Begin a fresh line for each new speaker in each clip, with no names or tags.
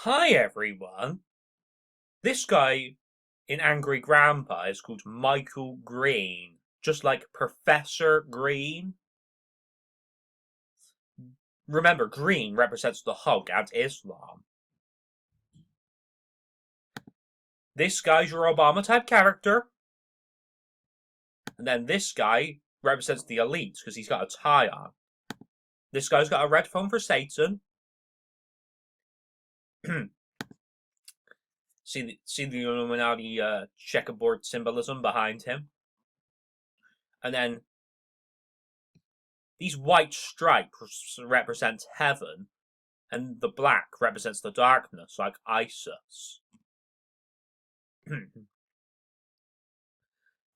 Hi everyone. This guy in Angry Grandpa is called Michael Green, just like Professor Green. Remember, green represents the Hulk and Islam. This guy's your Obama type character. And then this guy represents the elite because he's got a tie on. This guy's got a red phone for Satan. see the Illuminati checkerboard symbolism behind him. And then these white stripes represent heaven, and the black represents the darkness, like Isis.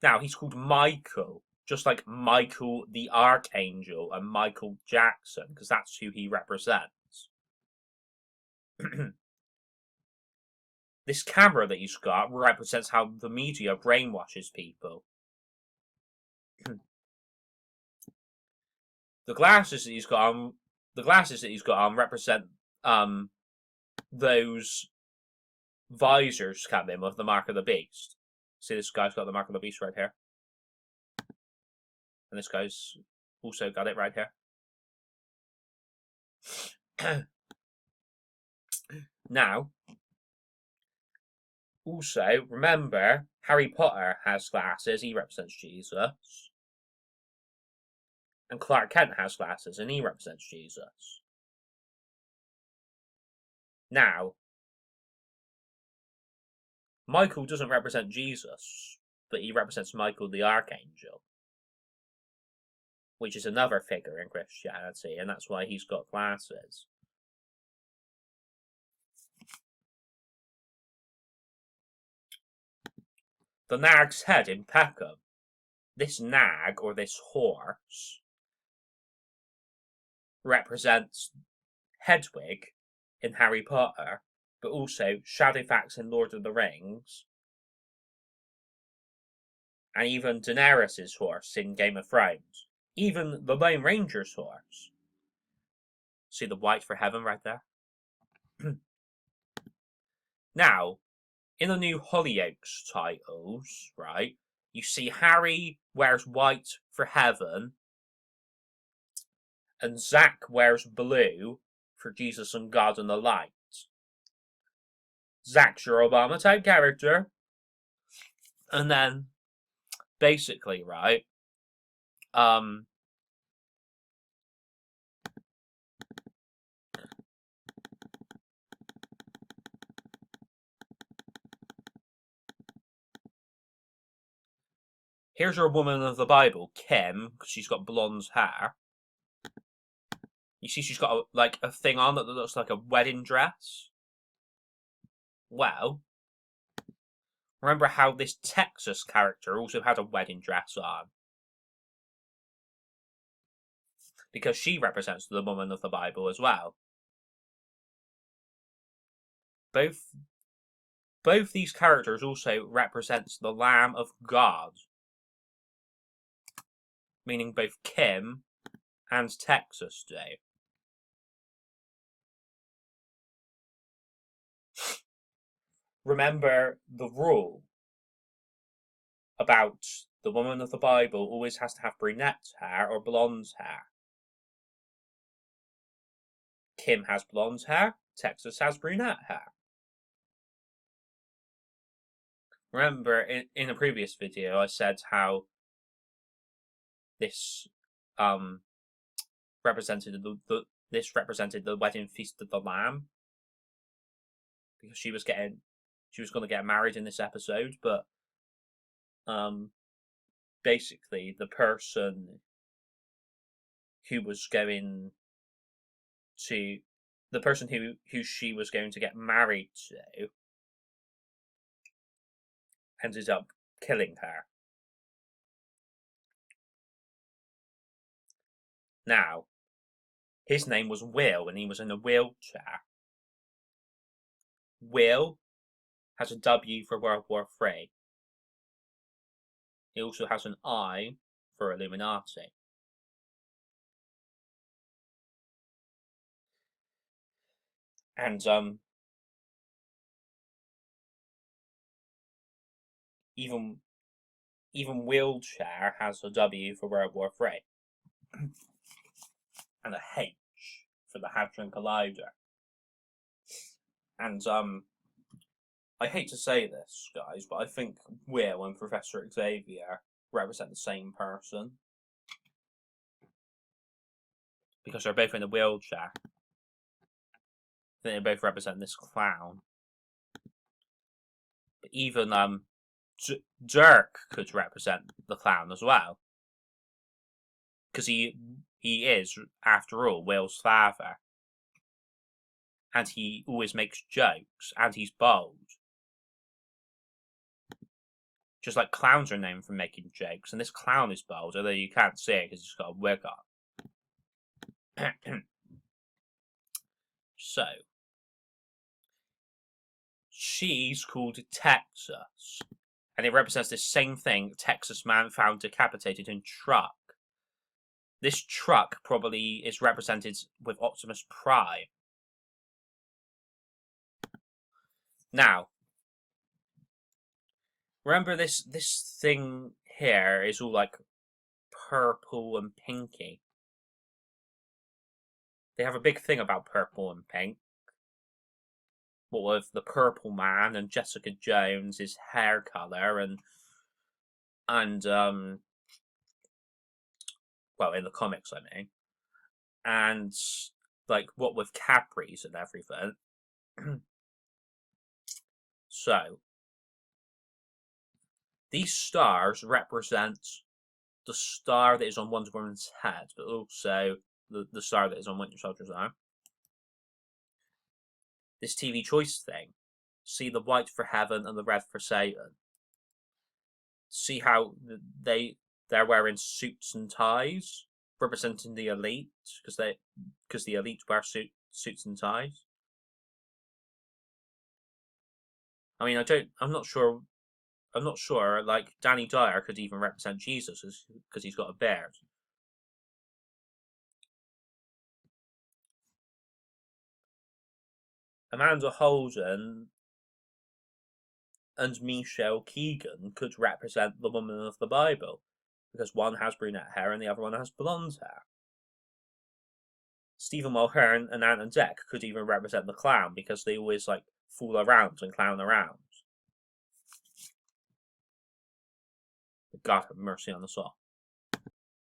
Now, he's called Michael, just like Michael the Archangel and Michael Jackson, because that's who he represents. This camera that he's got represents how the media brainwashes people. The glasses that he's got on represent those visors come in with the mark of the beast. See, this guy's got the mark of the beast right here. And this guy's also got it right here. Now, also, remember, Harry Potter has glasses, he represents Jesus. And Clark Kent has glasses, and he represents Jesus. Now, Michael doesn't represent Jesus, but he represents Michael the Archangel, which is another figure in Christianity, and that's why he's got glasses. The nag's head in Peckham. This nag, or this horse, represents Hedwig in Harry Potter, but also Shadowfax in Lord of the Rings, and even Daenerys' horse in Game of Thrones. Even the Lone Ranger's horse. See the white for heaven right there? Now, in the new Hollyoaks titles, right, you see Harry wears white for heaven, and Zach wears blue for Jesus and God and the light. Zach's your Obama type character. And then, basically, right, here's your woman of the Bible, Kim, because she's got blonde hair. You see she's got a thing on that looks like a wedding dress. Well, remember how this Texas character also had a wedding dress on? Because she represents the woman of the Bible as well. Both these characters also represents the Lamb of God. Meaning both Kim and Texas do. Remember the rule about the woman of the Bible always has to have brunette hair or blonde hair. Kim has blonde hair, Texas has brunette hair. Remember, in a previous video, I said how this represented the wedding feast of the Lamb, because she was going to get married in this episode, but basically the person who she was going to get married to ended up killing her. Now, his name was Will, and he was in a wheelchair. Will has a W for World War III. He also has an I for Illuminati. And Even wheelchair has a W for World War III. And a H for the Hadron Collider. And I hate to say this, guys, but I think Will and Professor Xavier represent the same person. Because they're both in a wheelchair. I think they both represent this clown. But even Dirk could represent the clown as well. Because he is, after all, Will's father. And he always makes jokes, and he's bold. Just like clowns are known for making jokes, and this clown is bold, although you can't see it because he's got a wig on. So, she's called Texas, and it represents the same thing: Texas man found decapitated in truck. This truck probably is represented with Optimus Prime. Now, remember this thing here is all like purple and pinky. They have a big thing about purple and pink. What with the Purple Man and Jessica Jones, his hair color, and well, in the comics, I mean, and like what with Capris and everything. So these stars represent the star that is on Wonder Woman's head, but also the star that is on Winter Soldier's arm. This TV choice thing. See the white for heaven and the red for Satan. See how they're wearing suits and ties, representing the elite, because the elite wear suits and ties. I mean, I'm not sure. Like Danny Dyer could even represent Jesus because he's got a beard. Amanda Holden and Michelle Keegan could represent the woman of the Bible, because one has brunette hair and the other one has blonde hair. Stephen Mulhern and Ant and Dec could even represent the clown, because they always like fool around and clown around. God have mercy on us all.